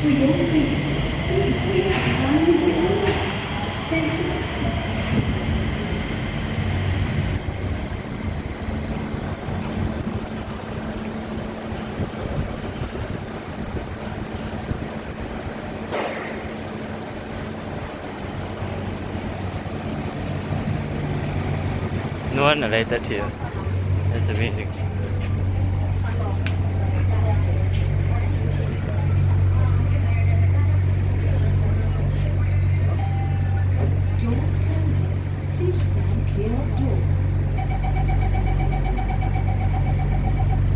For your safety, please wait behind the doors. Thank you. นวลอะไรแต่เทีย That's amazing. Doors closing. Please stand clear of doors.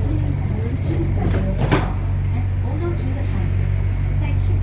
Please move to the center of the car and hold on to the handle. Thank you.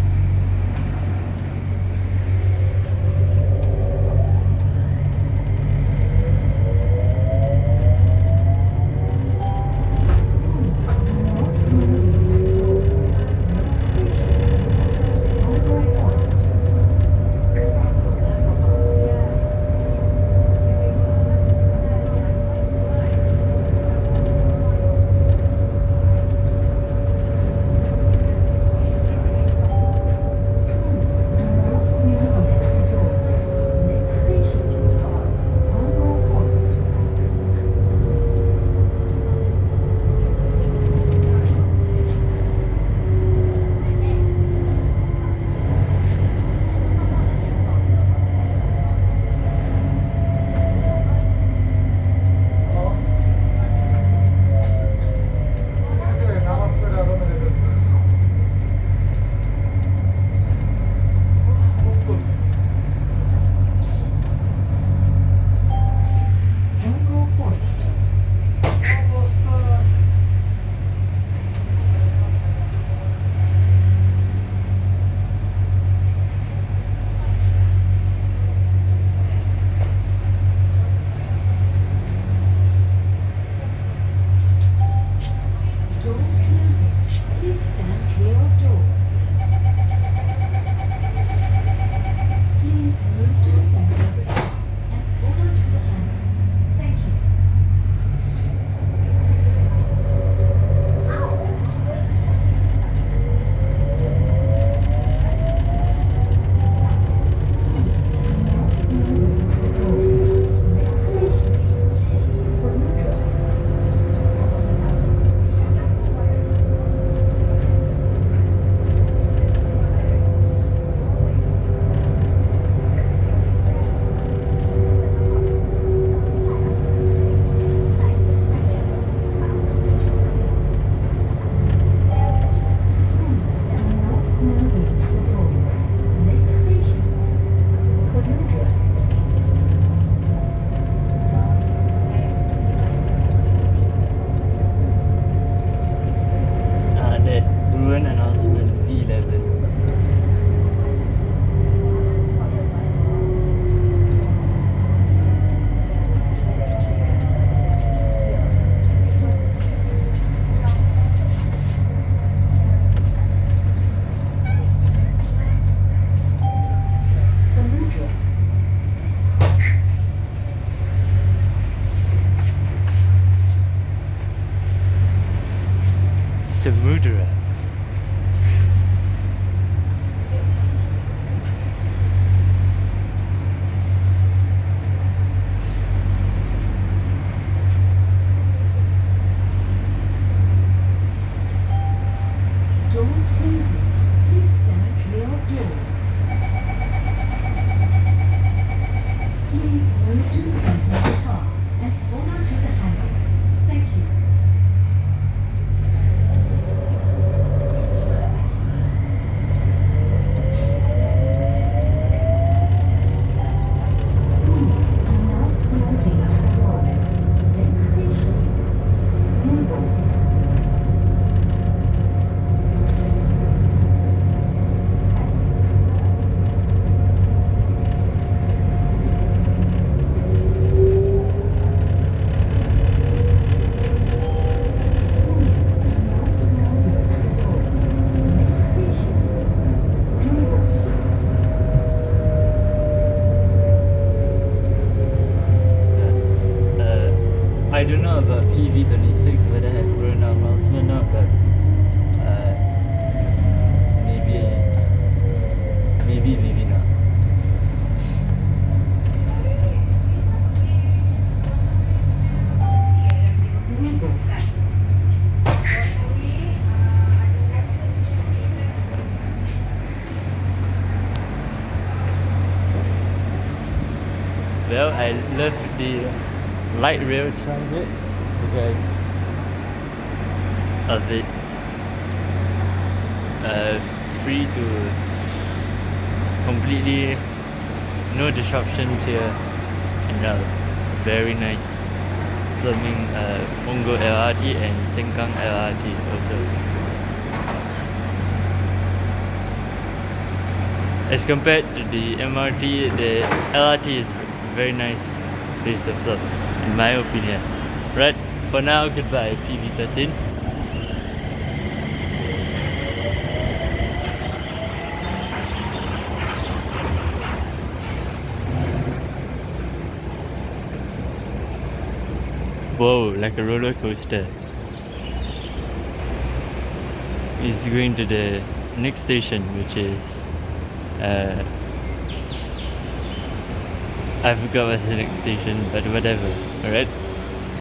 Doors closing. Please stand clear of doors. Please move to the center of the car and hold on to the handle. Thank you. That Bruin announcement V11. Samudra. Doors closing. Please stand clear of doors. Please move to the center of the car and hold on to the handle. Thank you. I don't know about PV26 whether have Bruin announcement or not, but maybe well, I love the light rail transit because of its free to completely no disruptions here, and very nice filming Punggol LRT and Sengkang LRT also. As compared to the MRT, the LRT is very nice place to film, in my opinion. Right, for now, goodbye PV13. Whoa, like a roller coaster. It's going to the next station, which is I forgot what's the next station, but whatever. Alright.